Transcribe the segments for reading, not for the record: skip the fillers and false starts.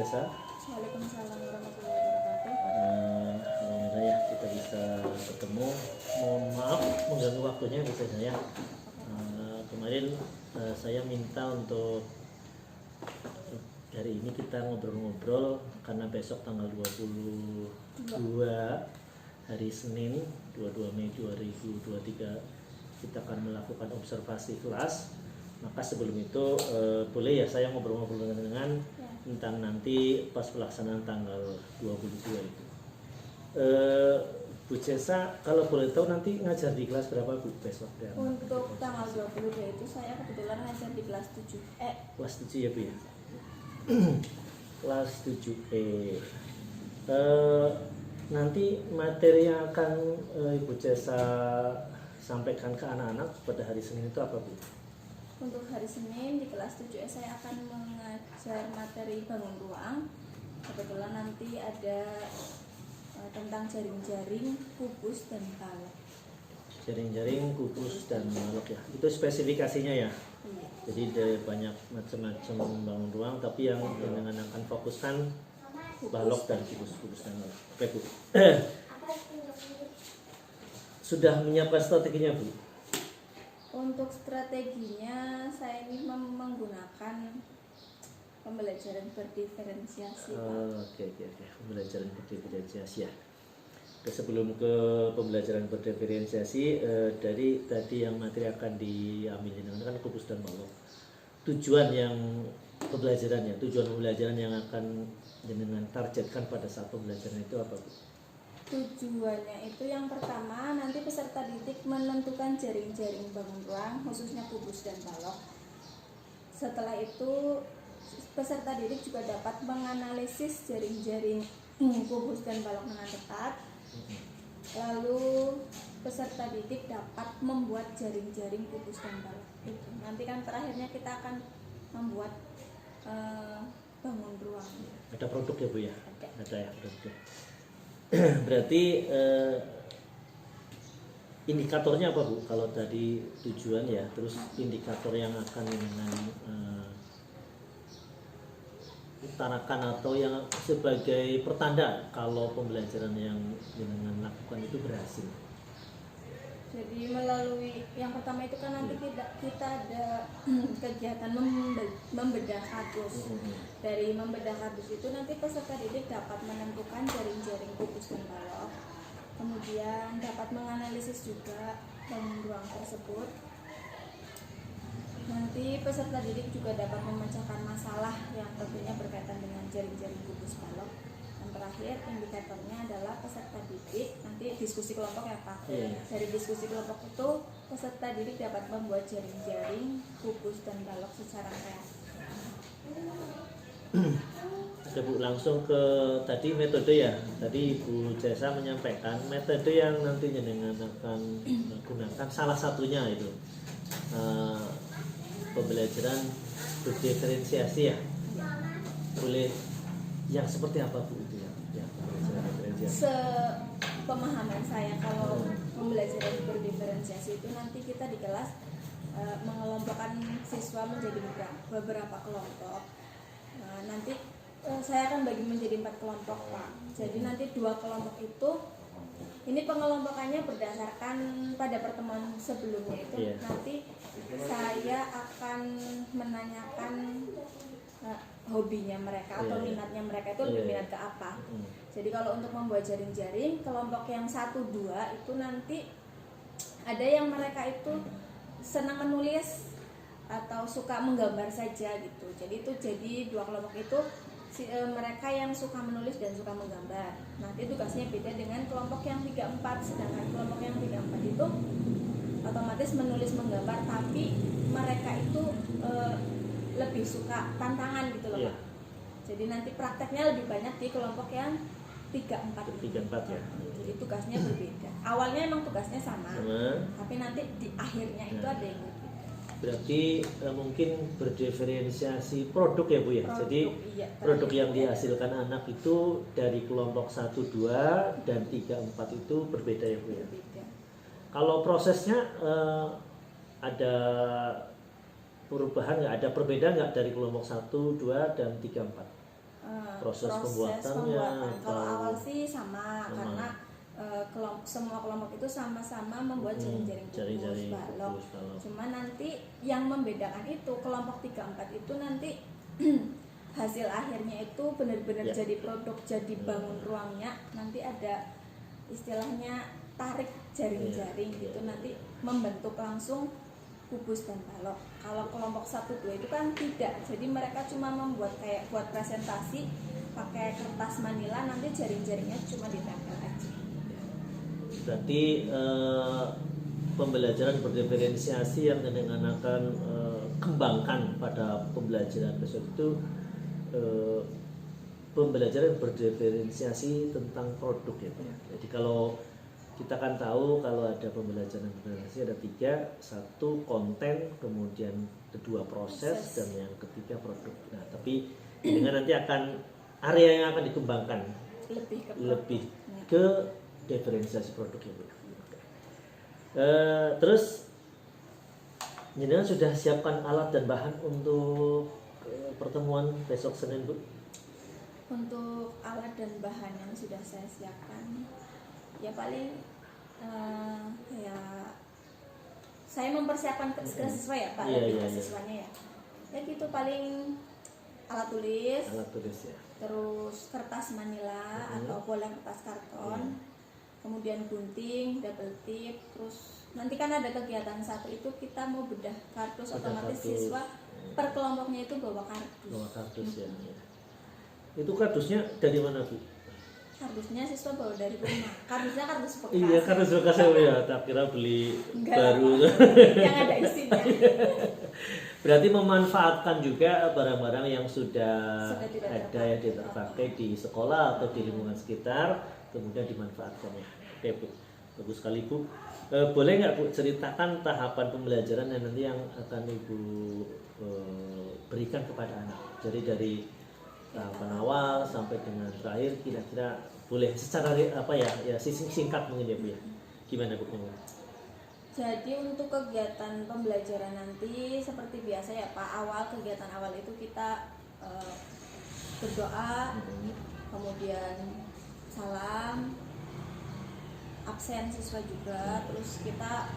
Cesa. Waalaikumsalam warahmatullahi wabarakatuh. Alhamdulillah ya kita bisa ketemu. Mohon maaf mengganggu waktunya Bu Cesa ya. Kemarin saya minta untuk hari ini kita ngobrol-ngobrol karena besok tanggal 22 hari Senin 22 Mei 2023 kita akan melakukan observasi kelas. Maka sebelum itu boleh ya saya ngobrol-ngobrol dengan tentang nanti pas pelaksanaan tanggal 22 itu. Bu Cesa kalau boleh tahu nanti ngajar di kelas berapa Bu besok? Untuk tanggal 22 itu saya kebetulan ngajar di kelas 7E. Kelas 7 ya Bu ya? Kelas 7E. Nanti materi yang akan Ibu Cesa sampaikan ke anak-anak pada hari Senin itu apa Bu? Untuk hari Senin di kelas 7E saya akan mengajar materi bangun ruang. Kebetulan nanti ada tentang jaring-jaring, kubus, dan balok. Jaring-jaring, kubus, dan balok ya. Itu spesifikasinya ya. Iya. Jadi ada banyak macam-macam bangun ruang, tapi yang dengan akan fokuskan balok dan kubus dan balok. Oke Bu. Sudah menyiapkan strateginya Bu? Untuk strateginya saya ini menggunakan pembelajaran berdiferensiasi. Oke. Pembelajaran berdiferensiasi ya. Sebelum ke pembelajaran berdiferensiasi, dari tadi yang materi akan diambil dengan kan kubus dan balok. Tujuan pembelajaran yang akan dengan targetkan pada saat pembelajaran itu apa Bu? Tujuannya itu yang pertama nanti peserta didik menentukan jaring-jaring bangun ruang khususnya kubus dan balok. Setelah itu peserta didik juga dapat menganalisis jaring-jaring kubus dan balok dengan tepat. Lalu peserta didik dapat membuat jaring-jaring kubus dan balok itu. Nanti kan terakhirnya kita akan membuat bangun ruang. Ada produk ya Bu ya? Ada ya produk. Berarti indikatornya apa Bu? Kalau tadi tujuan ya, terus indikator yang akan dengan utarakan atau yang sebagai pertanda kalau pembelajaran yang dengan lakukan itu berhasil. Jadi melalui yang pertama itu kan nanti kita ada kegiatan membedah kardus. Dari membedah kardus itu nanti peserta didik dapat menentukan jaring-jaring kubus dan balok. Kemudian dapat menganalisis juga bangun ruang tersebut. Nanti peserta didik juga dapat memecahkan masalah yang tentunya berkaitan dengan jaring-jaring kubus balok. Yang terakhir indikatornya adalah peserta didik nanti diskusi kelompok ya Pak. Dari diskusi kelompok itu peserta didik dapat membuat jaring-jaring kubus dan balok secara kreatif. Oke Bu, langsung ke tadi metode ya. Tadi Ibu Cesa menyampaikan metode yang nantinya dengan akan menggunakan salah satunya itu pembelajaran berdiferensiasi ya. Boleh yang seperti apa Bu itu ya pembelajaran diferensiasi? Sepemahaman saya kalau pembelajaran berdiferensiasi itu nanti kita di kelas mengelompokkan siswa menjadi beberapa kelompok. Nanti saya akan bagi menjadi 4 kelompok Pak. Jadi nanti 2 kelompok itu ini pengelompokannya berdasarkan pada pertemuan sebelumnya itu. Nanti saya akan menanyakan hobinya mereka atau minatnya mereka itu lebih minat ke apa. Jadi kalau untuk membuat jaring-jaring kelompok yang 1-2 itu nanti ada yang mereka itu senang menulis atau suka menggambar saja gitu. Jadi itu jadi 2 kelompok itu mereka yang suka menulis dan suka menggambar. Nanti tugasnya beda dengan kelompok yang 3-4. Sedangkan kelompok yang 3-4 itu otomatis menulis menggambar tapi mereka itu lebih suka tantangan gitu loh Pak. Jadi nanti prakteknya lebih banyak di kelompok yang 3-4 ya. Jadi tugasnya berbeda. Awalnya emang tugasnya sama. Tapi nanti di akhirnya itu ada yang berbeda. Berarti mungkin berdiferensiasi produk ya Bu ya. Jadi produk yang dihasilkan anak itu dari kelompok 1-2 dan 3-4 itu berbeda ya Bu ya. Berbeda. Kalau prosesnya ada perubahan nggak, ada perbedaan nggak dari kelompok 1, 2 dan 3, 4? proses pembuatannya Kalau atau awal sih sama. Karena semua kelompok itu sama-sama membuat jaring-jaring kubus balok. Cuma nanti yang membedakan itu kelompok 3-4 itu nanti hasil akhirnya itu benar-benar jadi produk, jadi bangun ruangnya. Nanti ada istilahnya tarik jaring-jaring gitu, nanti membentuk langsung kubus dan balok. Kalau kelompok 1-2 itu kan tidak, jadi mereka cuma membuat kayak buat presentasi pakai kertas manila, nanti jaring-jaringnya cuma ditempel aja. Berarti pembelajaran berdiferensiasi yang dengan akan kembangkan pada pembelajaran besok itu pembelajaran berdiferensiasi tentang produk ya Pak. Jadi kalau kita kan tahu kalau ada pembelajaran berdiferensiasi ada 3, 1 konten, kemudian kedua proses, dan yang ketiga produk. Nah tapi dengan nanti akan area yang akan dikembangkan lebih ke diferensiasi produk ya Bu. Terus jenengan sudah siapkan alat dan bahan untuk pertemuan besok Senin Bu? Untuk alat dan bahan yang sudah saya siapkan ya paling ya saya mempersiapkan ke siswa ya Pak, lebih ke siswanya ya. Ya gitu, paling alat tulis ya. Terus kertas manila atau bola kertas karton, kemudian gunting, double tip. Terus nanti kan ada kegiatan satu itu kita mau bedah kardus, otomatis siswa per kelompoknya itu bawa kardus. Ya. Itu kardusnya dari mana Bu? Kardusnya siswa bawa dari rumah. Kardusnya kardus bekas. Iya, kardus bekas ya. Tak kira beli baru. Yang ada isinya. Berarti memanfaatkan juga barang-barang yang sudah ada yang dipakai di sekolah atau di lingkungan sekitar, kemudian dimanfaatkan ya. Oke Bu, bagus sekali Bu. Boleh nggak Bu ceritakan tahapan pembelajaran yang nanti yang akan Ibu berikan kepada anak? Jadi dari tahapan awal sampai dengan terakhir, kira-kira boleh secara singkat mungkin ya Bu ya. Gimana Bu? Jadi untuk kegiatan pembelajaran nanti seperti biasa ya Pak, kegiatan awal itu kita berdoa, kemudian salam, absen siswa juga, terus kita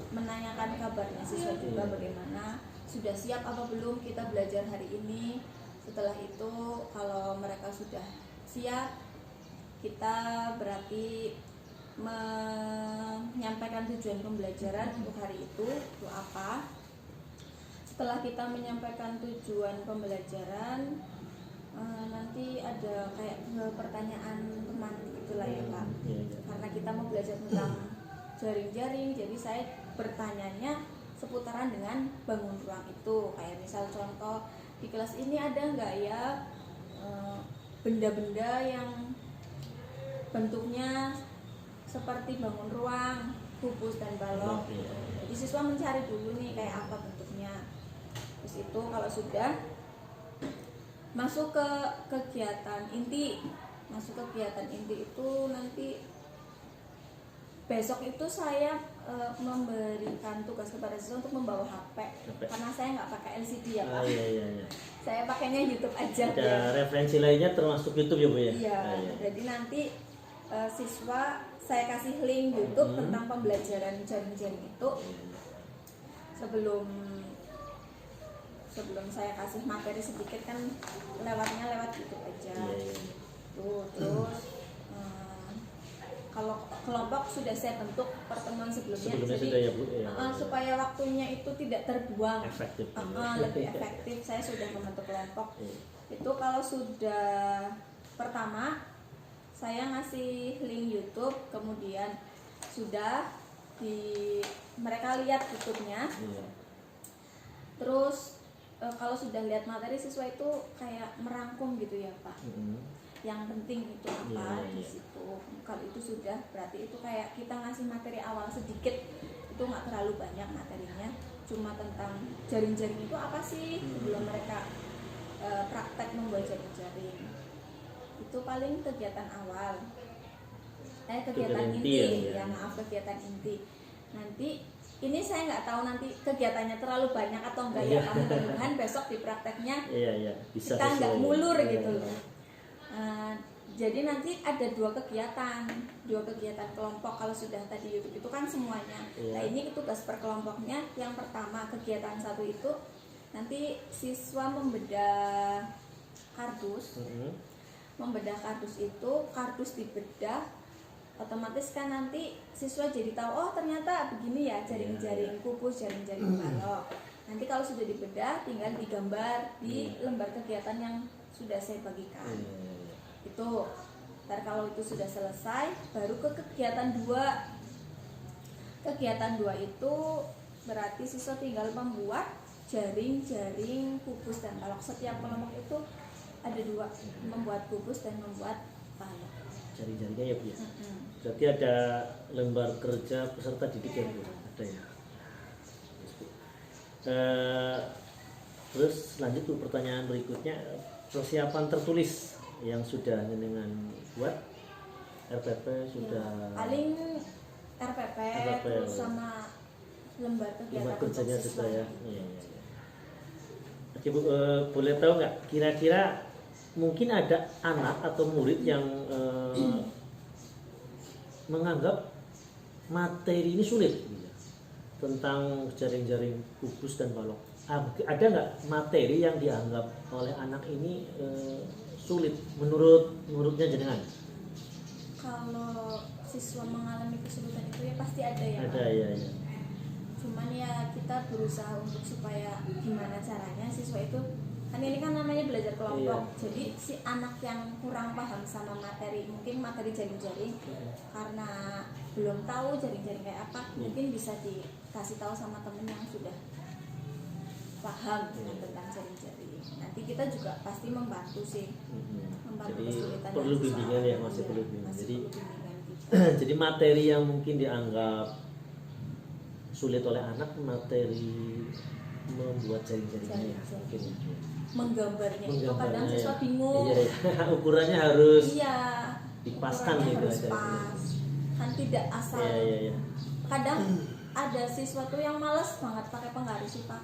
menanyakan kabarnya siswa juga bagaimana, sudah siap apa belum kita belajar hari ini. Setelah itu kalau mereka sudah siap, kita berarti menyampaikan tujuan pembelajaran untuk hari itu apa. Setelah kita menyampaikan tujuan pembelajaran, nanti ada kayak pertanyaan teman itulah ya Pak. Karena kita mau belajar tentang jaring-jaring, jadi saya bertanyanya seputaran dengan bangun ruang itu. Kayak misal contoh, di kelas ini ada nggak ya benda-benda yang bentuknya seperti bangun ruang, kubus dan balok. Jadi siswa mencari dulu nih kayak apa bentuknya. Terus itu kalau sudah masuk ke kegiatan inti. Itu nanti besok itu saya memberikan tugas kepada siswa untuk membawa HP. Karena saya nggak pakai LCD ya Pak. Iya. Saya pakainya YouTube aja. Ada referensi lainnya termasuk YouTube ya Bu ya? Iya. Jadi nanti siswa saya kasih link YouTube tentang pembelajaran jaring-jaring itu. Sebelum saya kasih materi sedikit kan lewatnya lewat YouTube aja. Terus kalau kelompok sudah saya bentuk pertemuan sebelumnya jadi sudah ya Bu, supaya waktunya itu tidak terbuang, efektif, lebih efektif. Saya sudah membentuk kelompok. Itu kalau sudah pertama saya ngasih link YouTube, kemudian sudah mereka lihat YouTube-nya. Terus kalau sudah lihat materi, siswa itu kayak merangkum gitu ya Pak. Yang penting itu apa di situ. Kalau itu sudah berarti itu kayak kita ngasih materi awal sedikit, itu nggak terlalu banyak materinya, cuma tentang jaring-jaring itu apa sih sebelum mereka praktek membuat jaring-jaring. Itu paling kegiatan awal. Kegiatan inti. Kegiatan inti. Nanti ini saya nggak tahu nanti kegiatannya terlalu banyak atau enggak ya, mudah-mudahan besok di prakteknya bisa kita nggak sesuai. mulur gitu loh. Jadi nanti ada dua kegiatan kelompok. Kalau sudah tadi YouTube itu kan semuanya. Nah ini tugas per kelompoknya. Yang pertama kegiatan 1 itu nanti siswa membedah kardus. Membedah kardus itu, kardus dibedah, otomatis kan nanti siswa jadi tahu, oh ternyata begini ya jaring-jaring kubus, jaring-jaring balok. Nanti kalau sudah dibedah tinggal digambar di lembar kegiatan yang sudah saya bagikan. Itu ntar kalau itu sudah selesai baru ke kegiatan 2. Kegiatan 2 itu berarti siswa tinggal membuat jaring-jaring kubus dan balok. Setiap kelompok itu ada 2, membuat kubus dan membuat balok. Jaring-jaringnya ya Bu ya. Berarti ada lembar kerja peserta didik ya Bu, ada ya. Terus lanjut Bu, pertanyaan berikutnya, persiapan tertulis yang sudah dengan buat RPP sudah ya, paling RPP terus sama lembar kegiatan kerjanya untuk sudah ya. siswa. Iya. Oke Bu, boleh tahu nggak kira-kira mungkin ada anak atau murid yang menganggap materi ini sulit gitu, tentang jaring-jaring kubus dan balok. Ada nggak materi yang dianggap oleh anak ini sulit menurutnya jenengan? Kalau siswa mengalami kesulitan itu ya pasti ada ya. Ada ya. Cuman ya kita berusaha untuk supaya gimana caranya siswa itu, kan ini kan namanya belajar kelompok. Jadi si anak yang kurang paham sama materi, mungkin materi jaring-jaring, karena belum tahu jaring-jaring kayak apa, mungkin bisa dikasih tahu sama temen yang sudah paham tentang jaring-jaring. Nanti kita juga pasti membantu sih, membantu jadi kesulitan perlu siswa. bimbingan ya, masih perlu bimbingan. Masih Jadi perlu bimbingan gitu. jadi materi yang mungkin dianggap sulit oleh anak, materi membuat jaring-jaringnya ya, mungkin. Menggambarnya itu kadang ya. siswa bingung. Iya. Ukurannya harus dipaskan ukurannya gitu harus aja. pas. Kan tidak asal. Iya. Kadang ada siswa tuh yang malas banget pakai penggaris sih Pak.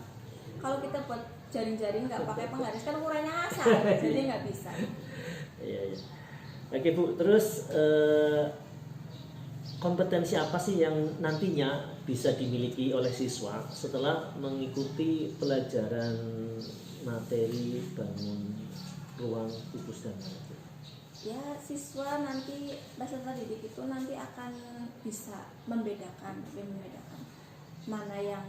Kalau kita buat jaring-jaring nggak pakai penggaris kan ukurannya asal, jadi nggak bisa. Iya. Oke Bu, terus kompetensi apa sih yang nantinya bisa dimiliki oleh siswa setelah mengikuti pelajaran materi bangun ruang kubus dan balok? Ya siswa nanti peserta didik itu nanti akan bisa membedakan mana yang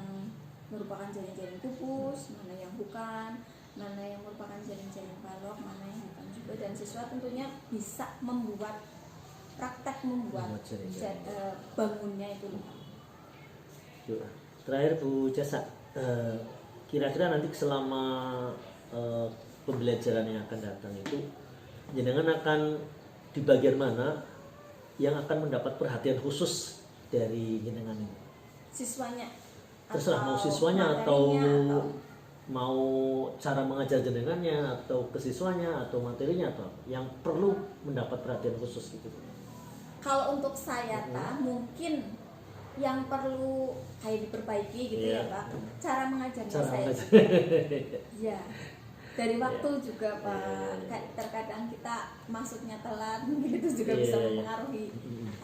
merupakan jaring-jaring kubus, mana yang bukan, mana yang merupakan jaring-jaring balok, mana yang bukan juga, dan siswa tentunya bisa membuat praktek membuat bangunnya itu. Terakhir Bu Jasa, kira-kira nanti selama pembelajaran yang akan datang itu jenengan akan di bagian mana yang akan mendapat perhatian khusus dari jenengan ini? Siswanya? Terserah, mau siswanya atau mau cara mengajar jenengannya atau ke siswanya atau materinya, atau yang perlu mendapat perhatian khusus gitu. Kalau untuk saya mungkin yang perlu kayak diperbaiki gitu ya Pak, cara mengajarnya saya. Ya, dari waktu juga Pak. Terkadang kita masuknya telat, mungkin itu juga bisa mempengaruhi.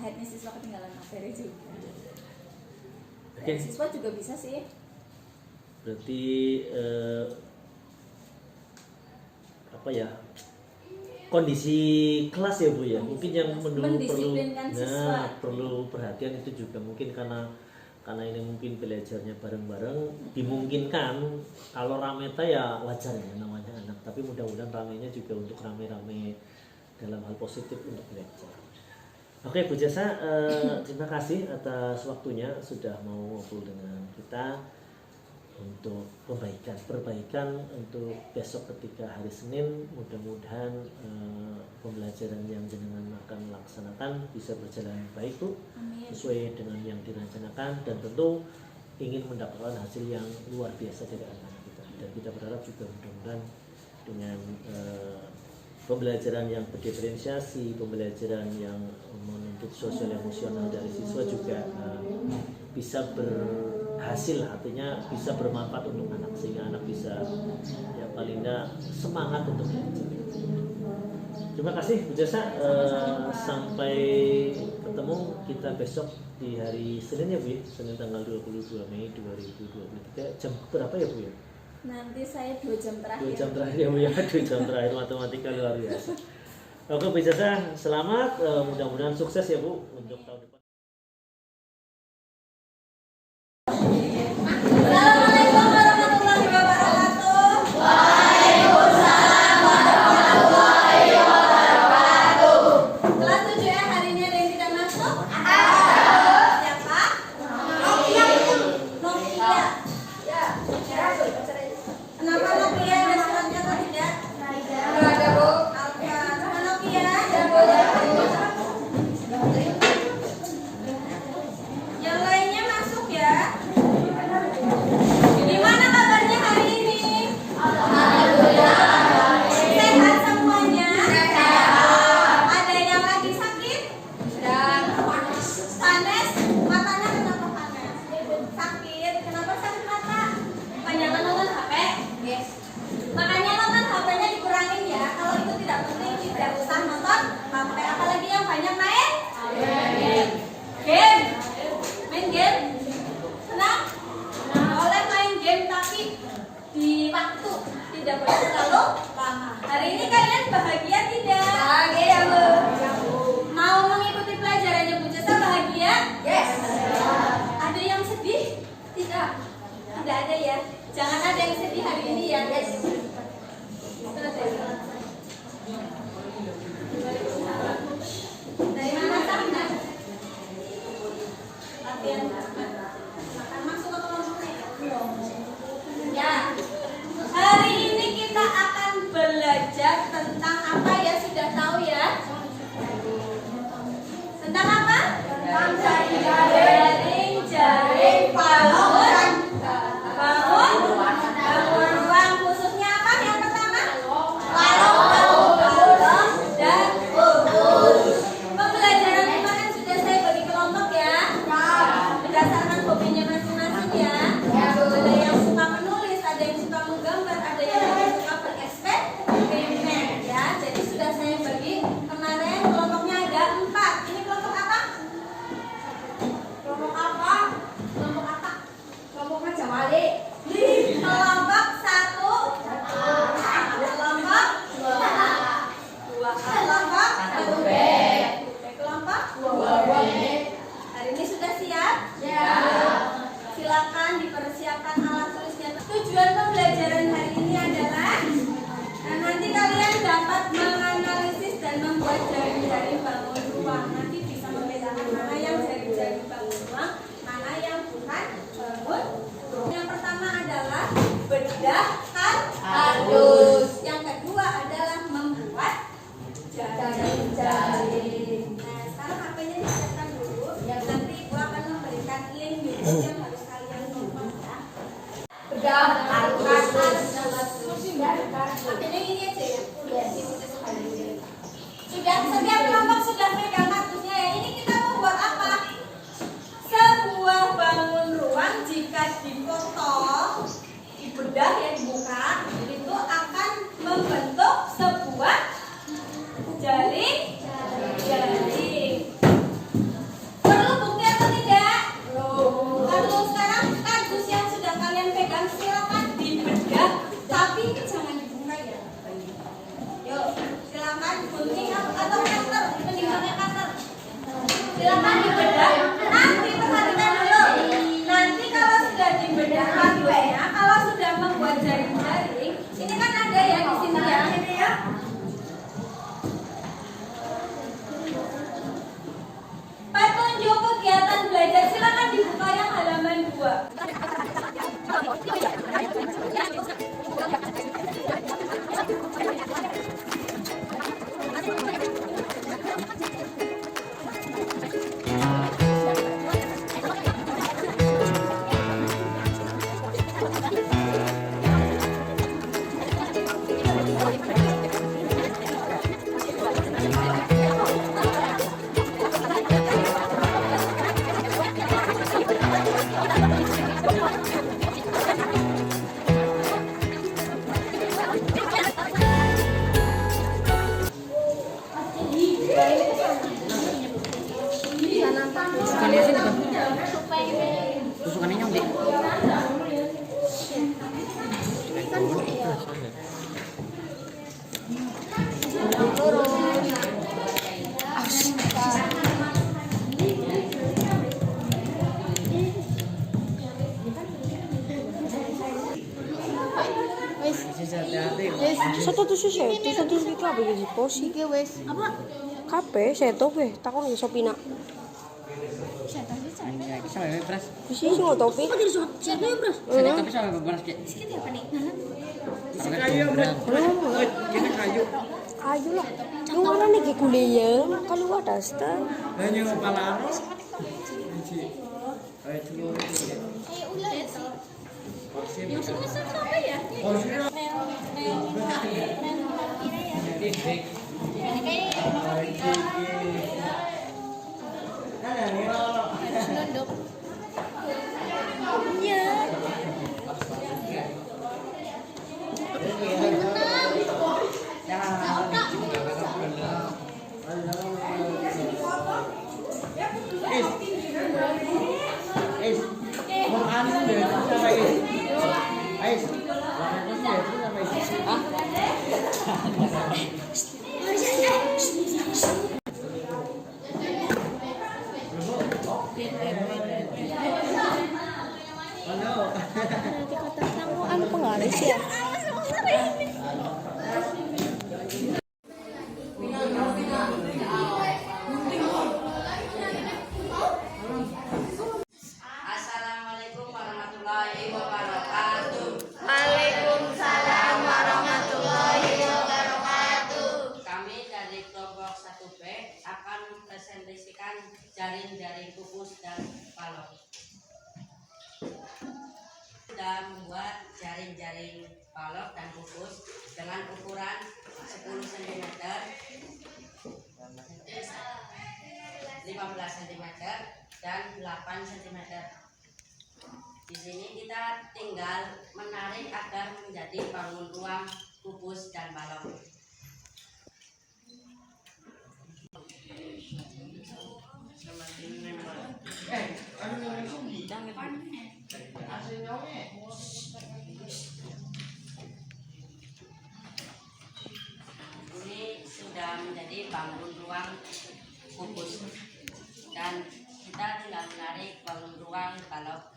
Akhirnya siswa ketinggalan materi juga. Dan siswa juga bisa sih. Berarti kondisi kelas ya Bu ya, mungkin yang perlu perhatian itu juga, mungkin karena ini mungkin belajarnya bareng-bareng, dimungkinkan kalau rameta ya wajar ya, namanya anak, tapi mudah-mudahan ramenya juga untuk rame-rame dalam hal positif untuk belajar. Oke Bu Jasa, terima kasih atas waktunya sudah mau ngobrol dengan kita untuk perbaikan untuk besok ketika hari Senin. Mudah-mudahan pembelajaran yang jenengan akan laksanakan bisa berjalan baik Bu, sesuai dengan yang direncanakan, dan tentu ingin mendapatkan hasil yang luar biasa dari anak-anak kita. Dan kita berharap juga mudah-mudahan dengan pembelajaran yang berdiferensiasi, pembelajaran yang menuntut sosial emosional dari siswa juga bisa hasil, artinya bisa bermanfaat untuk anak, sehingga anak bisa ya paling nggak semangat untuk belajar. Terima kasih Bu Jasa, sampai ketemu kita besok di hari Senin ya Bu ya, Senin tanggal 22 Mei 2023. Jam berapa ya Bu ya? Nanti saya 2 jam terakhir. 2 jam terakhir ya Bu ya, 2 jam terakhir, matematika luar biasa. Oke Bu Jasa, selamat, mudah-mudahan sukses ya Bu untuk tahun depan. Assalamualaikum warahmatullahi wabarakatuh. Waalaikumsalam warahmatullahi wabarakatuh. Kelas 7 ya, hari ini ada yang tidak masuk? Siapa? Nokia. Kenapa Nokia ada suratnya atau tidak? Ada Bu. Alfa. Sama Nokia? Yang lainnya masuk ya. Gimana kabarnya hari ini? Sehat semuanya? Ada yang lagi sakit? Panas? Matanya kenapa panas? Sakit? Kenapa sakit mata? Kebanyakan nonton HP? Yes. Makanya nonton HP-nya dikurangin ya. Kalau itu tidak penting, tidak usah nonton HP. Apalagi yang banyak main? Game. Main game? Senang? Boleh main game tapi di waktu, tidak boleh terlalu lama. Hari ini kalian bahagia tidak? Bahagia, Bu. Mau mengikuti pelajarannya Bu Jasa bahagia? Yes. Ada yang sedih? Tidak. Tidak ada ya. Jangan ada yang sedih hari ini ya. Yes. Dari mana Sahna? Latihan makan masuk ke kelompoknya ya? Ya. Hari ini kita akan belajar tentang apa ya, sudah tahu ya? Tentang apa? Tentang jaring. Jaring, bangun, bangun ruang, khususnya apa yang pertama? Kolom dan pembelajaran kemarin sudah saya bagi kelompok ya, berdasarkan hobinya masing-masing ya. Ada yang suka menulis, ada yang suka menggambar, ada yang suka bereksperimen ya. Jadi sudah saya bagi kemarin, kelompoknya ada 4. Ini kelompok apa? Kelompok apa? Kelompok apa? Kelompok Raja Wali. Kelompok 1, kelompok 2, kelompok 1B. kelompok 2B. Hari ini sudah siap? Ya. Silakan dipersiapkan alat tulisnya. Tujuan pembelajaran hari ini adalah nanti kalian dapat menganalisis dan membuat jaring-jaring bangun ruang. Nanti bisa membedakan mana yang jaring-jaring bangun ruang, mana yang bukan bangun ruang. Yang pertama adalah bedah Kardus. Yang kedua adalah membuat jaring-jaring. Nah, sekarang HP-nya disiapkan dulu. Nanti Ibu akan memberikan link YouTube yang harus kalian tonton ya. Bedah kardus. Pakainya ini aja ya. Sudah, setiap kelompok sudah pegang kardusnya ya. Ini kita mau buat apa? Sebuah bangun ruang jika dipotong, dibedah ya, dibuka, itu akan membentuk sebuah jaring. Perlu bukti atau tidak? Kalau sekarang kardus yang sudah kalian pegang silakan dibedah, tapi jangan dibuka ya. Yuk, silakan gunting atau cutter. Mending pakai cutter Satu tuh sih, satu tuh kabeh iki posi. Iki wis apa? Kabeh seto weh, takon iso pina. Wis iso topi. Oh, jadi siapa ya, Bro? Kayu lah. Lu mana nih ke kuliah? Kalau ada sta. Yang semester apa ya? Anu penggaris ya. Assalamualaikum warahmatullahi wabarakatuh. Waalaikumsalam warahmatullahi wabarakatuh. Kami dari kelompok 1B akan mempresentasikan jaring-jaring kukus dan balok. Sudah membuat jaring-jaring balok dan kukus dengan ukuran 10 cm, 15 cm, dan 8 cm. Di sini kita tinggal menarik agar menjadi bangun ruang kukus dan balok. Ini sudah menjadi bangun ruang kukus dan kita tinggal menarik bangun ruang balok.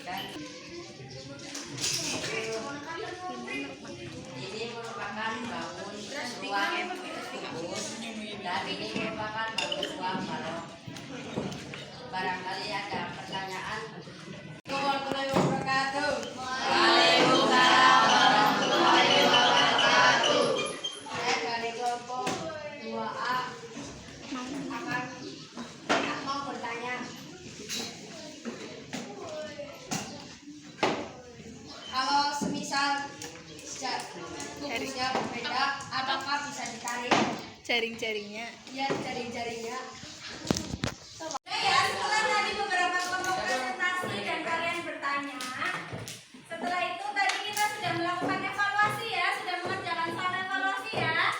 Dan ini merupakan bangun ruang kukus dan ini merupakan bangun ruang balok. Barangkali ada pertanyaan. Warahmatullahi wabarakatuh. Waalaikumsalam warahmatullahi wabarakatuh. Saya dari kelompok 2A akan mau bertanya. Kalau semisal kukusnya berbeda, apakah bisa ditarik? Jaring-jaringnya. Ya, jaring-jaringnya. Ya, setelah tadi beberapa kelompok presentasi dan kalian bertanya, setelah itu tadi kita sudah melakukan evaluasi ya, sudah mengerjakan soal evaluasi ya.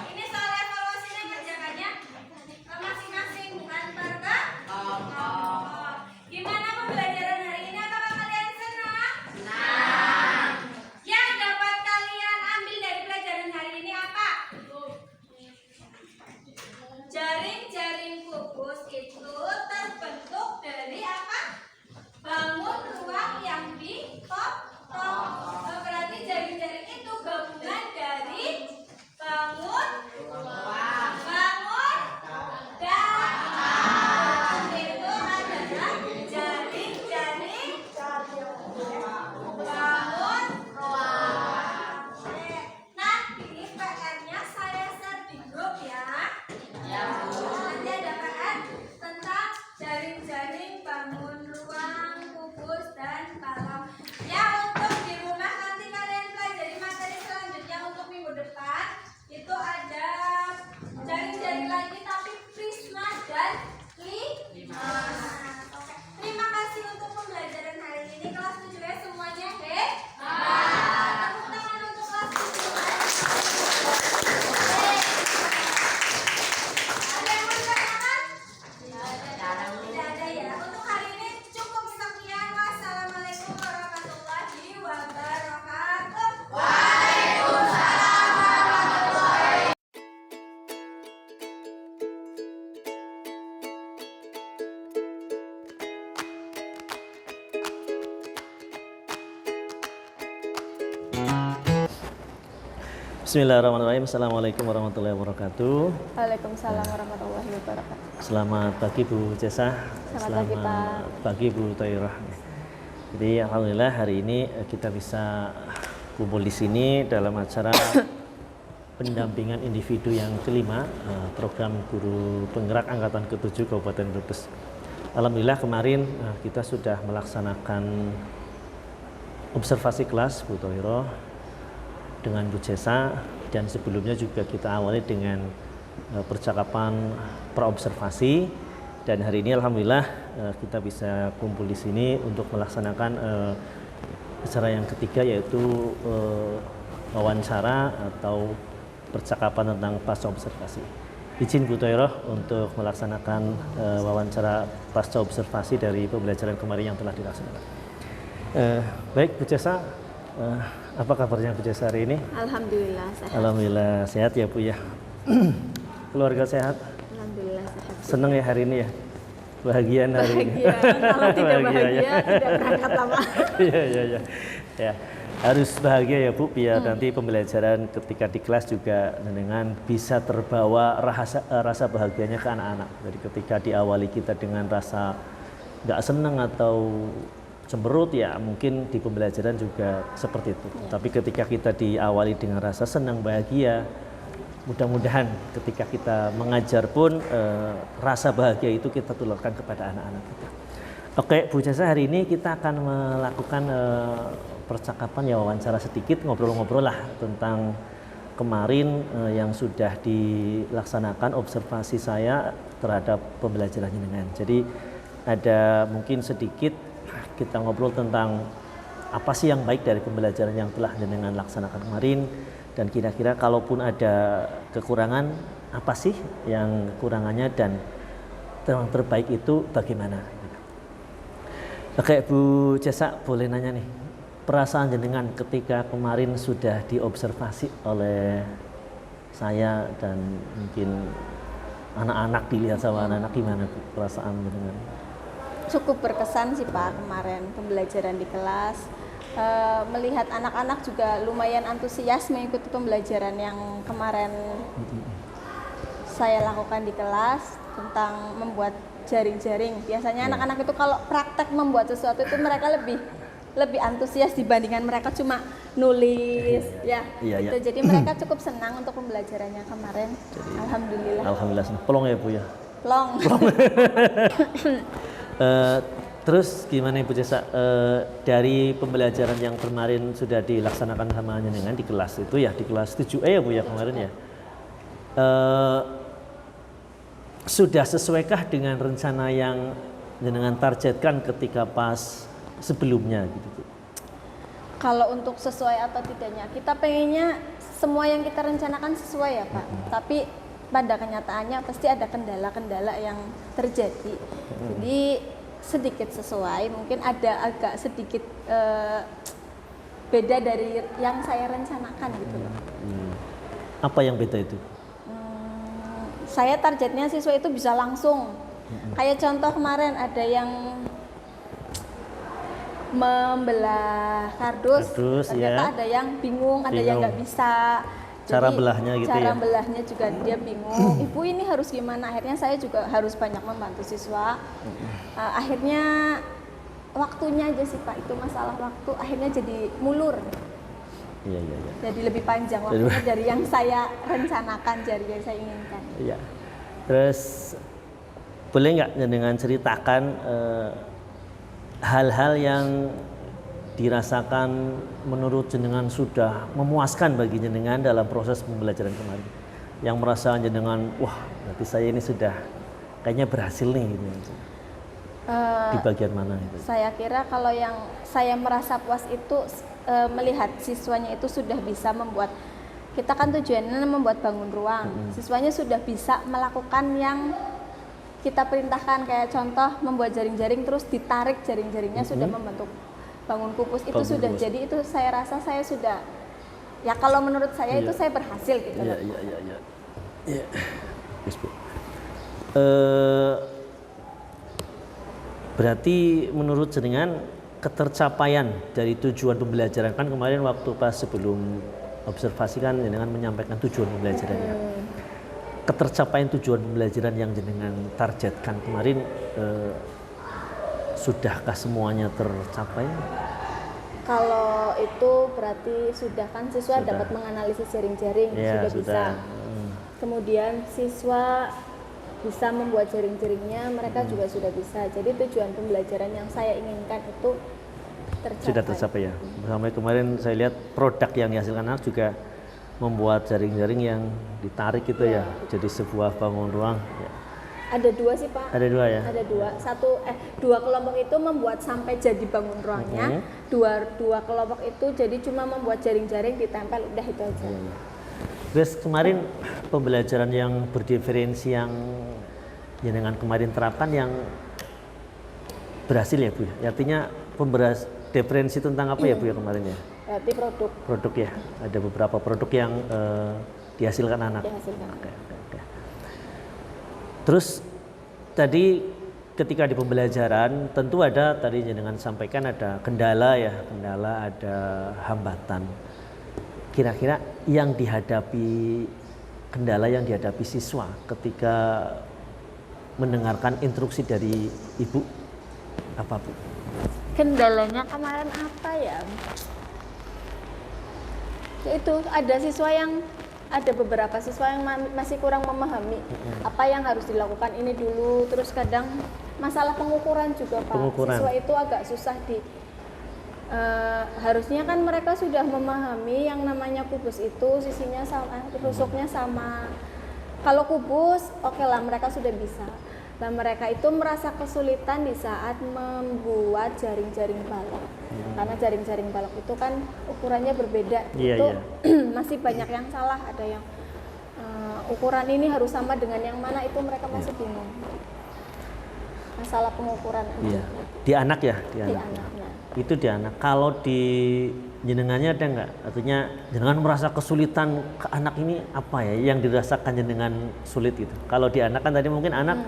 Ini soal evaluasinya kerjakannya masing-masing, bukan bareng. Gimana pembelajaran hari ini? Apakah kalian senang? Senang. Yang dapat kalian ambil dari pelajaran hari ini apa? Jaring Bismillahirrahmanirrahim. Assalamualaikum warahmatullahi wabarakatuh. Waalaikumsalam warahmatullahi wabarakatuh. Selamat pagi Bu Cesa. Selamat pagi, Pak. pagi Bu Toirah. Jadi alhamdulillah hari ini kita bisa kumpul di sini dalam acara pendampingan individu yang kelima, program guru penggerak angkatan ke-7 Kabupaten Brebes. Alhamdulillah kemarin kita sudah melaksanakan observasi kelas Bu Toiro dengan Bu Cesa, dan sebelumnya juga kita awali dengan percakapan praobservasi, dan hari ini alhamdulillah kita bisa kumpul di sini untuk melaksanakan acara yang ketiga, yaitu wawancara atau percakapan tentang pasca observasi. Izin Bu Toiro untuk melaksanakan wawancara pasca observasi dari pembelajaran kemarin yang telah dilaksanakan. Baik Bu Cesa, apa kabarnya Bu Cesa hari ini? Alhamdulillah sehat. Alhamdulillah sehat ya Bu ya. Keluarga sehat? Alhamdulillah sehat. Seneng ya hari ini ya? Bahagian hari ini? Kalau tidak bahagia ya. tidak berangkat lama. Iya. Ya, harus bahagia ya Bu, biar nanti pembelajaran ketika di kelas juga dengan bisa terbawa rasa bahagianya ke anak-anak. Jadi ketika diawali kita dengan rasa nggak seneng atau cemberut, ya mungkin di pembelajaran juga seperti itu. Tapi ketika kita diawali dengan rasa senang, bahagia, mudah-mudahan ketika kita mengajar pun rasa bahagia itu kita tularkan kepada anak-anak kita. Oke Bu Cesa, hari ini kita akan melakukan percakapan ya, wawancara sedikit, ngobrol-ngobrol lah tentang kemarin yang sudah dilaksanakan observasi saya terhadap pembelajaran jenengan. Jadi ada mungkin sedikit kita ngobrol tentang apa sih yang baik dari pembelajaran yang telah jenengan laksanakan kemarin, dan kira-kira kalaupun ada kekurangan apa sih yang kekurangannya, dan yang terbaik itu bagaimana. Oke Bu Cesa, boleh nanya nih, perasaan jenengan ketika kemarin sudah diobservasi oleh saya dan mungkin anak-anak, dilihat sama anak-anak, gimana Bu perasaan jenengan? Cukup berkesan sih Pak kemarin pembelajaran di kelas. Melihat anak-anak juga lumayan antusias mengikuti pembelajaran yang kemarin saya lakukan di kelas tentang membuat jaring-jaring. Biasanya anak-anak itu kalau praktek membuat sesuatu itu mereka lebih antusias dibandingkan mereka cuma nulis gitu. Jadi mereka cukup senang untuk pembelajarannya kemarin. Alhamdulillah. Pelong ya Bu ya. Long. Terus gimana Ibu Cesa, dari pembelajaran yang kemarin sudah dilaksanakan sama jenengan di kelas itu ya, di kelas 7E ya Bu ya kemarin ya, sudah sesuaikah dengan rencana yang jenengan targetkan ketika pas sebelumnya gitu Bu? Kalau untuk sesuai atau tidaknya, kita pengennya semua yang kita rencanakan sesuai ya Pak. Tapi pada kenyataannya pasti ada kendala-kendala yang terjadi. Jadi sedikit sesuai, mungkin ada agak sedikit beda dari yang saya rencanakan gitu loh. Apa yang beda itu? Saya targetnya siswa itu bisa langsung. Kayak contoh kemarin ada yang membelah kardus ternyata ya. ada yang bingung, ada yang nggak bisa. Cara Jadi, belahnya gitu cara ya? Cara belahnya juga dia bingung. Ibu ini harus gimana? Akhirnya saya juga harus banyak membantu siswa. Akhirnya waktunya aja sih Pak, itu masalah waktu. Akhirnya jadi mulur. Iya. Jadi lebih panjang waktunya dari yang saya rencanakan, dari yang saya inginkan. Iya. Terus boleh nggak dengan ceritakan hal-hal yang dirasakan menurut jenengan sudah memuaskan bagi jenengan dalam proses pembelajaran kemarin, yang merasa jenengan wah berarti saya ini sudah kayaknya berhasil nih gitu. Di bagian mana itu? Saya kira kalau yang saya merasa puas itu melihat siswanya itu sudah bisa membuat, kita kan tujuannya membuat bangun ruang, siswanya sudah bisa melakukan yang kita perintahkan, kayak contoh membuat jaring-jaring terus ditarik jaring-jaringnya sudah membentuk bangun kupus, itu bangun sudah kupus. Jadi itu saya rasa saya sudah, ya kalau menurut saya itu saya berhasil gitu. Iya. Yes, Bu. Berarti menurut jenengan ketercapaian dari tujuan pembelajaran, kan kemarin waktu pas sebelum observasi kan jenengan menyampaikan tujuan pembelajarannya. Ketercapaian tujuan pembelajaran yang jenengan targetkan kemarin sudahkah semuanya tercapai? Kalau itu berarti sudah kan siswa Sudah. dapat menganalisis jaring-jaring, Ya, sudah bisa. Kemudian siswa bisa membuat jaring-jaringnya, mereka juga sudah bisa. Jadi tujuan pembelajaran yang saya inginkan itu tercapai. Sudah tercapai ya. Sampai kemarin saya lihat produk yang dihasilkan anak juga membuat jaring-jaring yang ditarik itu ya, jadi sebuah bangun ruang. Ya. Ada dua sih Pak. Ada dua ya. Ada dua kelompok itu membuat sampai jadi bangun ruangnya. Dua kelompok itu jadi cuma membuat jaring-jaring ditempel, udah itu aja. Terus kemarin pembelajaran yang berdiferensi yang dengan kemarin terapkan yang berhasil ya Bu. Artinya diferensi tentang apa ya Bu ya kemarin ya? Berarti Produk ya. Ada beberapa produk yang dihasilkan anak. dihasilkan. Oke. Terus tadi ketika di pembelajaran tentu ada tadi dengan sampaikan ada kendala ya, ada hambatan. Kira-kira kendala yang dihadapi siswa ketika mendengarkan instruksi dari Ibu apa Bu? Kendalanya kemarin apa ya? Itu ada beberapa siswa yang masih kurang memahami apa yang harus dilakukan ini dulu. Terus kadang masalah pengukuran juga Pak. Siswa itu agak susah harusnya kan mereka sudah memahami yang namanya kubus itu sisinya sama, rusuknya sama. Kalau kubus, oke lah mereka sudah bisa. Nah mereka itu merasa kesulitan di saat membuat jaring-jaring balok. Karena jaring-jaring balok itu kan ukurannya berbeda. Masih banyak yang salah. Ada yang ukuran ini harus sama dengan yang mana, itu mereka masih bingung. Masalah pengukuran aja. Di anak ya? Di anak. Itu di anak. Kalau di jenengannya ada nggak? Artinya jenengan merasa kesulitan ke anak ini apa ya yang dirasakan jenengan sulit gitu? Kalau di anak kan tadi mungkin anak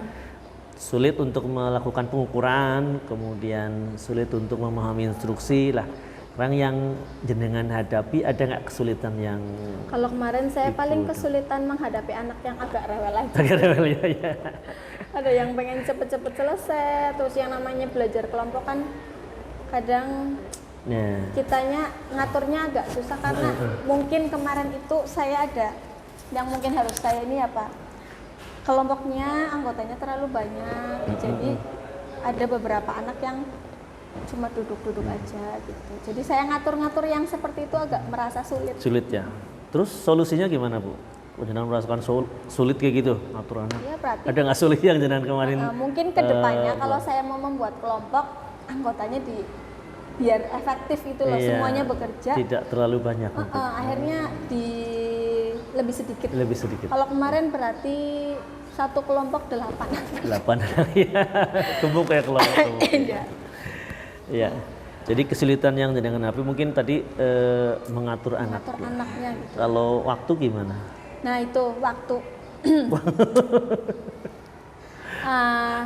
sulit untuk melakukan pengukuran, kemudian sulit untuk memahami instruksi lah. Orang yang jenengan hadapi ada nggak kesulitan yang? Kalau kemarin saya paling kesulitan menghadapi anak yang agak rewel aja. Agak rewel ya. Ada yang pengen cepet-cepet selesai, terus yang namanya belajar kelompok kan kadang kitanya ngaturnya agak susah karena mungkin kemarin itu saya ada yang mungkin harus saya ini apa kelompoknya anggotanya terlalu banyak, jadi ada beberapa anak yang cuma duduk-duduk aja gitu. Jadi saya ngatur-ngatur yang seperti itu agak merasa sulit. Sulit ya. Terus solusinya gimana Bu? Jenengan merasakan sulit kayak gitu ngatur anak? Ya, berarti ada nggak sulit yang jenengan kemarin? Mungkin kedepannya kalau saya mau membuat kelompok anggotanya biar efektif itu loh, semuanya bekerja. Tidak terlalu banyak. Akhirnya lebih sedikit. Lebih sedikit. Kalau kemarin berarti satu kelompok 8. 8 ya. Gemuk ya kelompok. Iya. Jadi kesulitan yang jenengan hadapi mungkin tadi mengatur anak. Mengatur anaknya gitu. Kalau waktu gimana? Nah itu waktu.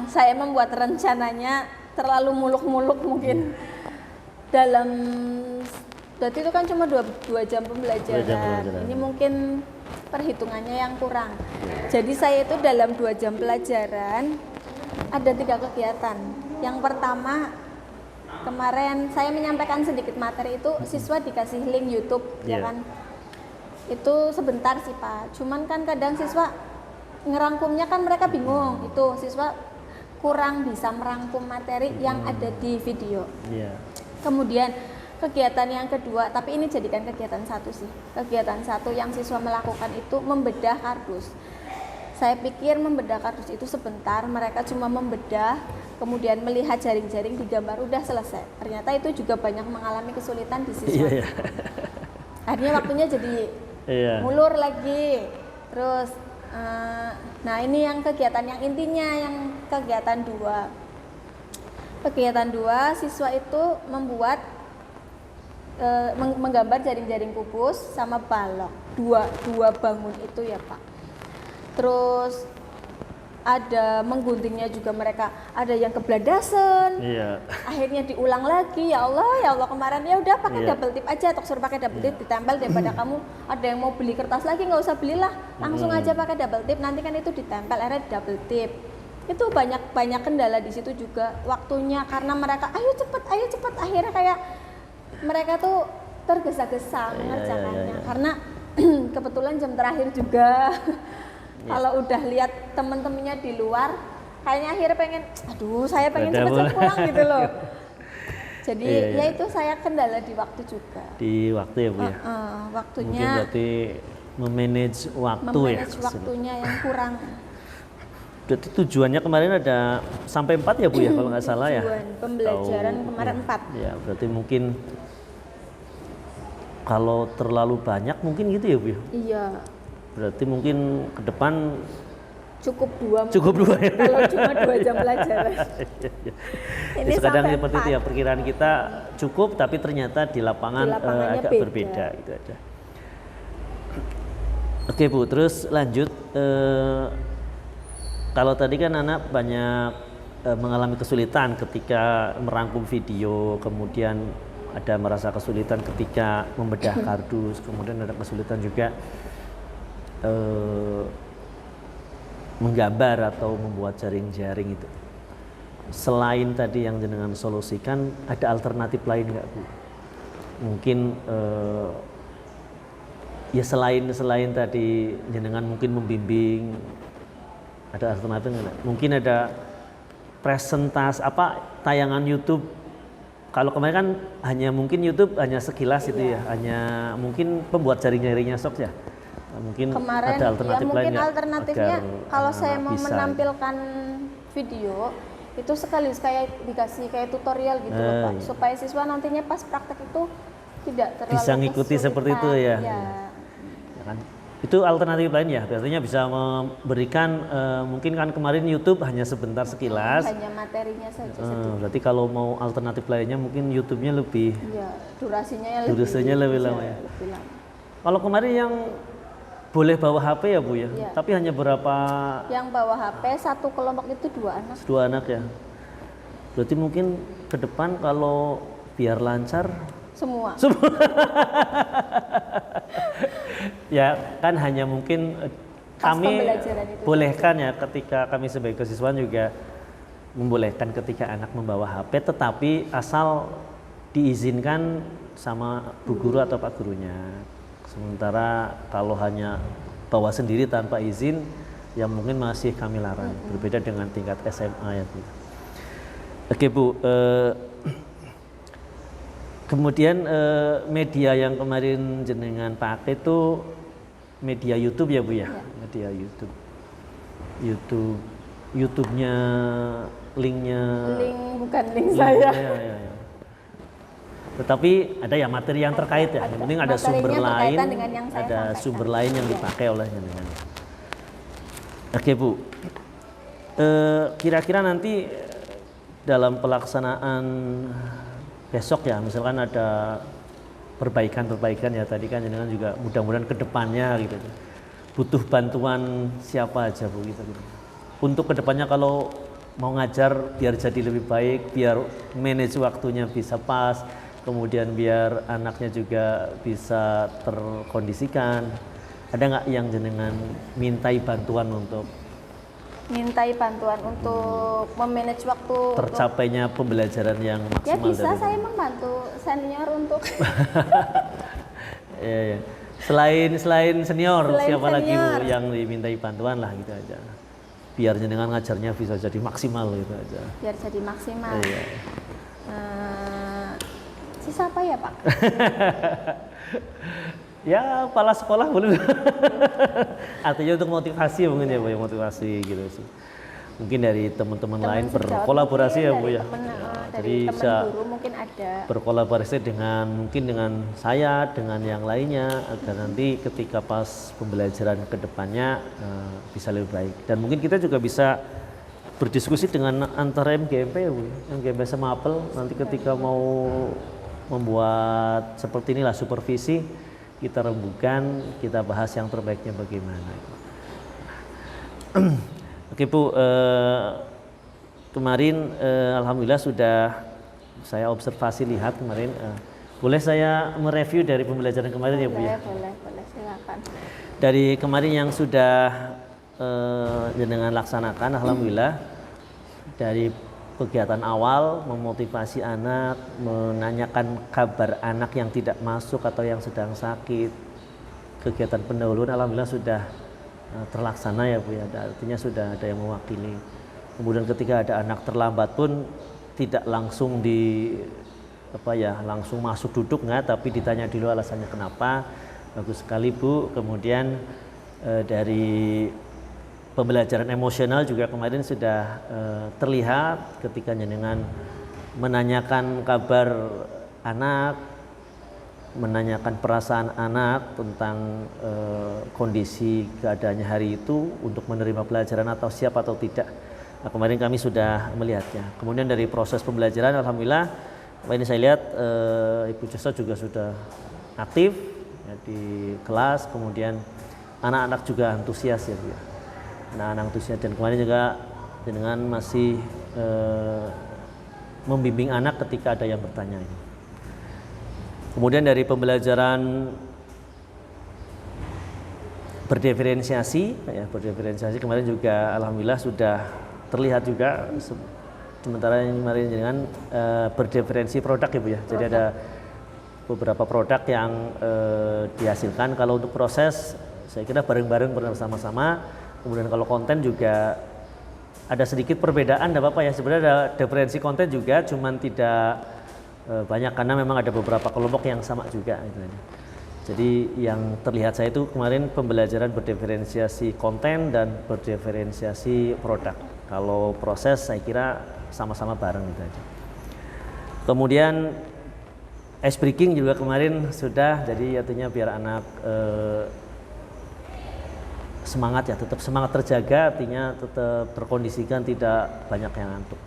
Saya membuat rencananya terlalu muluk-muluk mungkin. Berarti itu kan cuma 2 jam pembelajaran. Ini mungkin perhitungannya yang kurang. Jadi saya itu dalam 2 jam pelajaran ada 3 kegiatan. Yang pertama kemarin saya menyampaikan sedikit materi itu siswa dikasih link YouTube, ya kan? Itu sebentar sih Pak. Cuman kan kadang siswa ngerangkumnya kan mereka bingung. Itu siswa kurang bisa merangkum materi yang ada di video. Kemudian kegiatan yang kedua, tapi ini jadikan kegiatan satu sih. Kegiatan satu yang siswa melakukan itu membedah kardus. Saya pikir membedah kardus itu sebentar, mereka cuma membedah, kemudian melihat jaring-jaring digambar, udah selesai. Ternyata itu juga banyak mengalami kesulitan di siswa. Akhirnya waktunya jadi mulur lagi. Terus, nah ini yang kegiatan yang intinya, yang kegiatan 2. Kegiatan 2, siswa itu membuat menggambar jaring-jaring kubus sama balok. Dua bangun itu ya Pak. Terus ada mengguntingnya juga mereka, ada yang kebladasan. Iya. Akhirnya diulang lagi, ya Allah kemarin ya udah pakai Iya. double tip aja, atau suruh pakai double tip ditempel, daripada kamu ada yang mau beli kertas lagi nggak usah belilah, langsung aja pakai double tip, nanti kan itu ditempel, akhirnya double tip. Itu banyak kendala di situ juga, waktunya, karena mereka ayo cepet, akhirnya kayak mereka tuh tergesa-gesa mengerjakannya, iya. karena kebetulan jam terakhir juga. Kalau udah lihat temen-temennya di luar, kayaknya akhirnya pengen, aduh saya pengen Udah cepet-cepet mulai. pulang gitu loh. Jadi Iya, iya. ya itu saya kendala di waktu juga. Di waktu ya Bu ya. Mungkin Waktunya berarti memanage waktu ya. memanage waktunya yang kurang. Berarti tujuannya kemarin ada sampai 4 ya Bu ya kalau nggak salah ya. Tujuan pembelajaran Atau- kemarin 4. Ya berarti mungkin kalau terlalu banyak mungkin gitu ya Bu ya. Iya, Berarti mungkin ke depan cukup 2. cukup 2 ya. Kalau cuma 2 jam pelajaran. Ini Ya, kadang sampai seperti itu ya, perkiraan kita cukup tapi ternyata di lapangan, Di lapangannya agak beda. berbeda gitu aja. Oke Bu, terus lanjut. Kalau tadi kan anak banyak mengalami kesulitan ketika merangkum video, kemudian ada merasa kesulitan ketika membedah kardus, kemudian ada kesulitan juga menggambar atau membuat jaring-jaring itu. Selain tadi yang jenengan solusikan, ada alternatif lain nggak Bu? Mungkin ya selain tadi jenengan mungkin membimbing, ada alternatif nggak? Mungkin ada presentasi tayangan YouTube. Kalau kemarin kan mungkin YouTube hanya sekilas itu ya, hanya mungkin pembuat jaring-jaringnya sok ya. Mungkin Kemarin ada alternatif ya lain mungkin nggak? alternatifnya Agar kalau saya anak-anak mau bisa. menampilkan video itu sekaligus kayak dikasih kayak tutorial gitu loh Pak, iya. supaya siswa nantinya pas praktek itu tidak terlalu Bisa ngikuti seperti itu ya. Ya. Ya kan? Itu alternatif lain ya, artinya bisa memberikan mungkin kan kemarin YouTube hanya sebentar sekilas. Hanya materinya saja sedikit. Berarti kalau mau alternatif lainnya mungkin YouTube-nya lebih. Ya, durasinya Lebih lama ya. lebih lama. Kalau kemarin yang boleh bawa HP ya Bu ya, Iya. tapi hanya berapa Yang bawa HP satu kelompok itu 2 anak. 2 anak ya. Berarti mungkin ke depan kalau biar lancar Semua. ya kan hanya mungkin Pas kami pembelajaran itu bolehkan ya ketika kami sebagai kesiswaan juga membolehkan ketika anak membawa HP, tetapi asal diizinkan sama bu guru atau pak gurunya. Sementara kalau hanya bawa sendiri tanpa izin ya mungkin masih kami larang. Berbeda dengan tingkat SMA ya Bu. Oke Bu, kemudian media yang kemarin jenengan pakai itu media YouTube ya Bu ya? Media YouTube. YouTube-nya linknya. Link bukan link saya. Ya. Tetapi ada ya materi yang terkait ya. Yang penting ada sumber Materinya lain, berkaitan dengan yang saya ada sampaikan. sumber lain yang dipakai oleh jenengan. Oke Bu, kira-kira nanti dalam pelaksanaan besok ya, misalkan ada perbaikan ya tadi kan jenengan juga mudah-mudahan kedepannya gitu. Butuh bantuan siapa aja Bu gitu. Untuk kedepannya kalau mau ngajar biar jadi lebih baik, biar manage waktunya bisa pas, kemudian biar anaknya juga bisa terkondisikan. Ada nggak yang jenengan mintai bantuan untuk memanage waktu tercapainya pembelajaran yang ya maksimal? bisa saya membantu senior untuk Ya. Selain senior, Selain siapa lagi Bu senior. yang dimintai bantuan lah gitu aja. Biar jenengan ngajarnya bisa jadi maksimal gitu aja. biar jadi maksimal. Iya. Sisa apa ya Pak? Ya kepala sekolah boleh. Artinya untuk motivasi mungkin ya Bu, ya motivasi gitu sih. Mungkin dari teman-teman lain Teman sejawat berkolaborasi ya mungkin, Bu ya. dari Jadi teman bisa guru mungkin ada. berkolaborasi mungkin dengan saya, dengan yang lainnya agar nanti ketika pas pembelajaran ke depannya bisa lebih baik. Dan mungkin kita juga bisa berdiskusi dengan antara MGMP ya Bu, MGMP sama Apel nanti ketika mau membuat seperti inilah supervisi, kita rembukan, kita bahas yang terbaiknya bagaimana. Oke Bu, kemarin alhamdulillah sudah saya observasi lihat kemarin. Boleh saya mereview dari pembelajaran kemarin ya Bu ya? Boleh, silakan. Dari kemarin yang sudah jenengan laksanakan, alhamdulillah dari kegiatan awal memotivasi anak, menanyakan kabar anak yang tidak masuk atau yang sedang sakit, kegiatan pendahuluan alhamdulillah sudah terlaksana ya Bu ya, artinya sudah ada yang mewakili. Kemudian ketika ada anak terlambat pun tidak langsung langsung masuk duduk nggak, tapi ditanya dulu alasannya kenapa. Bagus sekali Bu. Kemudian dari pembelajaran emosional juga kemarin sudah terlihat ketika jenengan menanyakan kabar anak, menanyakan perasaan anak tentang kondisi keadaannya hari itu untuk menerima pelajaran atau siap atau tidak. Nah, kemarin kami sudah melihatnya. Kemudian dari proses pembelajaran alhamdulillah ini saya lihat Ibu Jasa juga sudah aktif ya, di kelas. Kemudian anak-anak juga antusias ya Bu ya. Anak-anak antusias, dan kemarin juga dengan masih membimbing anak ketika ada yang bertanya ini. Kemudian dari pembelajaran berdiferensiasi kemarin juga alhamdulillah sudah terlihat juga. Sementara yang kemarin dengan berdiferensi produk ya Bu ya. Jadi ada beberapa produk yang dihasilkan. Kalau untuk proses saya kira bareng-bareng bersama-sama. Kemudian kalau konten juga ada sedikit perbedaan, tidak apa-apa ya. Sebenarnya ada diferensi konten juga, cuman tidak banyak karena memang ada beberapa kelompok yang sama juga gitu. Jadi yang terlihat saya itu kemarin pembelajaran berdiferensiasi konten dan berdiferensiasi produk. Kalau proses saya kira sama-sama bareng gitu aja. Kemudian ice breaking juga kemarin sudah, jadi artinya biar anak semangat ya, tetap semangat terjaga, artinya tetap terkondisikan, tidak banyak yang ngantuk.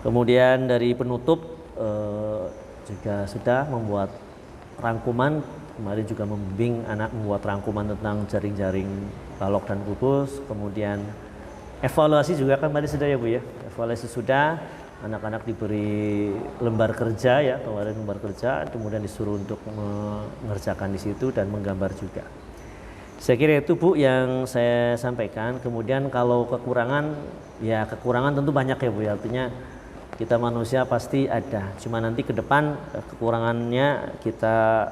Kemudian dari penutup juga sudah membuat rangkuman, kemarin juga membimbing anak membuat rangkuman tentang jaring-jaring balok dan kubus. Kemudian evaluasi juga kemarin sudah ya Bu ya, evaluasi sudah, anak-anak diberi lembar kerja ya, kemarin lembar kerja, kemudian disuruh untuk mengerjakan di situ dan menggambar juga. Saya kira itu Bu yang saya sampaikan. Kemudian kalau kekurangan, ya kekurangan tentu banyak ya Bu ya, artinya kita manusia pasti ada, cuma nanti ke depan kekurangannya kita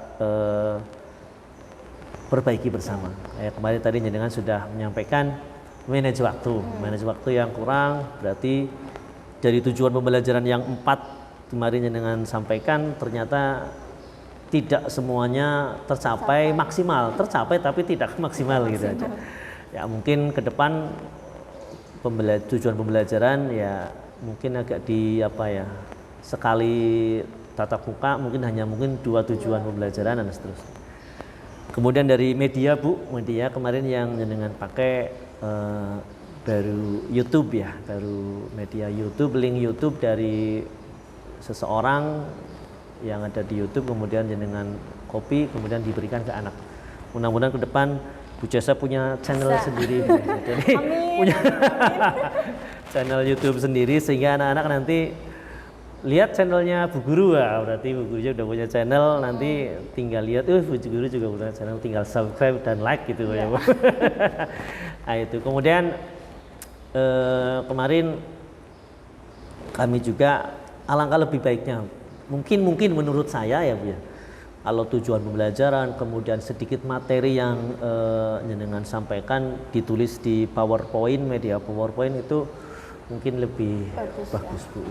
perbaiki bersama. Kayak kemarin tadi jenengan sudah menyampaikan manage waktu yang kurang, berarti dari tujuan pembelajaran yang 4 kemarin jenengan sampaikan ternyata tidak semuanya tercapai maksimal, tercapai tapi tidak maksimal gitu aja. Ya mungkin ke depan tujuan pembelajaran ya mungkin agak sekali tatap muka mungkin hanya 2 tujuan pembelajaran dan seterusnya. Kemudian dari media Bu, media kemarin yang jenengan pakai baru YouTube ya, baru media YouTube, link YouTube dari seseorang yang ada di YouTube, kemudian jenengan copy, kemudian diberikan ke anak. Mudah-mudahan ke depan Bu Jasa punya channel sendiri, jadi punya channel YouTube sendiri sehingga anak-anak nanti lihat channelnya Bu Guru, berarti Bu Guru udah punya channel, nanti tinggal lihat, Bu Guru juga punya channel, tinggal subscribe dan like gitu ya Bu. Nah itu kemudian kemarin kami juga alangkah lebih baiknya, mungkin menurut saya ya Bu ya, kalau tujuan pembelajaran kemudian sedikit materi yang jenengan sampaikan ditulis di PowerPoint, media PowerPoint itu mungkin lebih bagus Bu.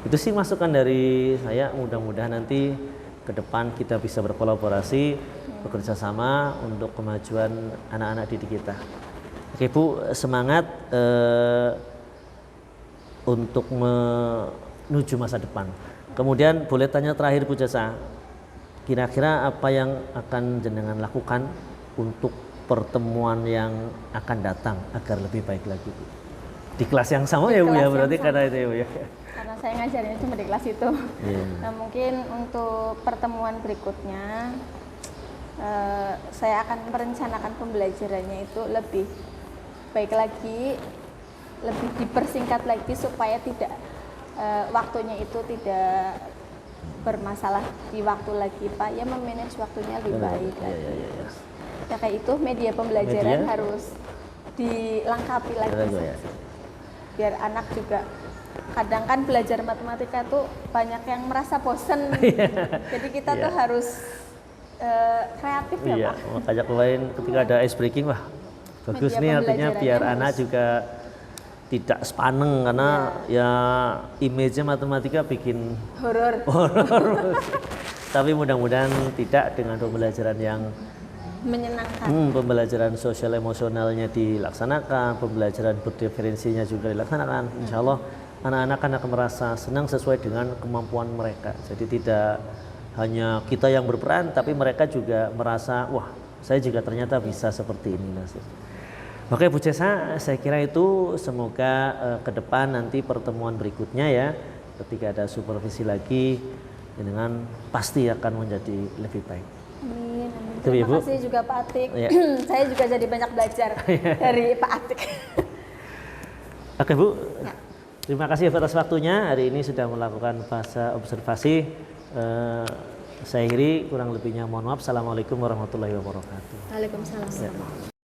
Itu sih masukan dari saya, mudah-mudahan nanti ke depan kita bisa berkolaborasi, bekerja sama untuk kemajuan anak-anak didik kita. Oke Bu, semangat untuk menuju masa depan. Kemudian boleh tanya terakhir Bu Jasa, kira-kira apa yang akan jenengan lakukan untuk pertemuan yang akan datang agar lebih baik lagi Bu? Di kelas yang sama ya Bu ya, berarti karena itu ya Bu ya. Karena saya ngajarinnya cuma di kelas itu. Nah mungkin untuk pertemuan berikutnya saya akan merencanakan pembelajarannya itu lebih baik lagi, lebih dipersingkat lagi supaya tidak waktunya itu tidak bermasalah di waktu lagi Pak, ya memanage waktunya lebih baik. Ya kayak itu media pembelajaran harus dilengkapi lagi biar anak juga, kadang kan belajar matematika tuh banyak yang merasa bosen, jadi kita tuh harus kreatif ya Pak. Makanya kemarin ketika ada ice breaking, wah bagus Media nih, artinya biar pembelajarannya anak juga tidak sepaneng karena ya image-nya matematika bikin Horor. Tapi mudah-mudahan tidak, dengan pembelajaran yang Menyenangkan. pembelajaran sosial emosionalnya dilaksanakan, pembelajaran berdiferensinya juga dilaksanakan. Insya Allah anak-anak akan merasa senang sesuai dengan kemampuan mereka. Jadi tidak hanya kita yang berperan, tapi mereka juga merasa, wah saya juga ternyata bisa seperti ini. Oke Bu Cesa, saya kira itu, semoga ke depan nanti pertemuan berikutnya ya, ketika ada supervisi lagi, dengan pasti akan menjadi lebih baik. Amin. Itu, Terima Ibu. kasih juga Pak Atik. Ya. Saya juga jadi banyak belajar dari Pak Atik. Oke Bu, terima kasih atas waktunya. Hari ini sudah melakukan fase observasi. Saya akhiri, kurang lebihnya mohon maaf. Assalamualaikum warahmatullahi wabarakatuh. Waalaikumsalam.